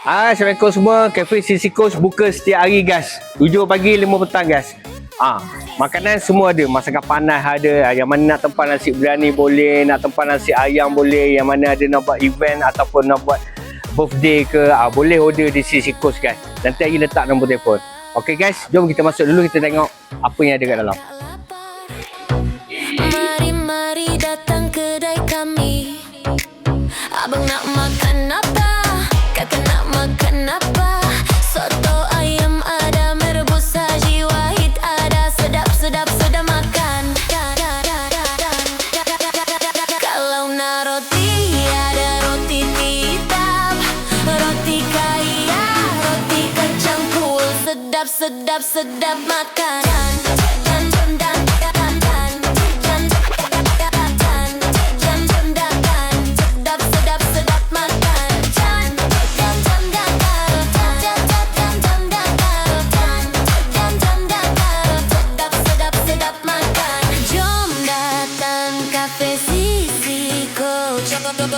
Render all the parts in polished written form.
Assalamualaikum semua. Cafe Sisi Coast buka setiap hari guys. 7 pagi 5 petang guys. Makanan semua ada. Masakan panas ada. Yang mana nak tempah nasi biryani boleh, nak tempah nasi ayam boleh, yang mana ada nak buat event ataupun nak buat birthday ke, boleh order di Sisi Coast guys. Nanti hari letak nombor telefon. Okey guys, jom kita masuk dulu, kita tengok apa yang ada kat dalam. Mari datang kedai kami. Abang nak makan apa? Kakak nak makan apa? Soto ayam ada, merebus haji wahid ada. Sedap, sedap, sedap makan. Kalau nak roti, ada roti hitam, roti kaya, roti kacang pul. Sedap, sedap, sedap makan.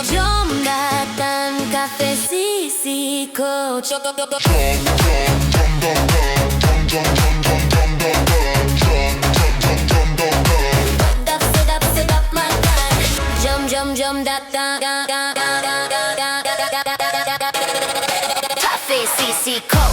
Jom datang Cafe Sisi Coach. Sedap makan. Jom datang Cafe Sisi Coach.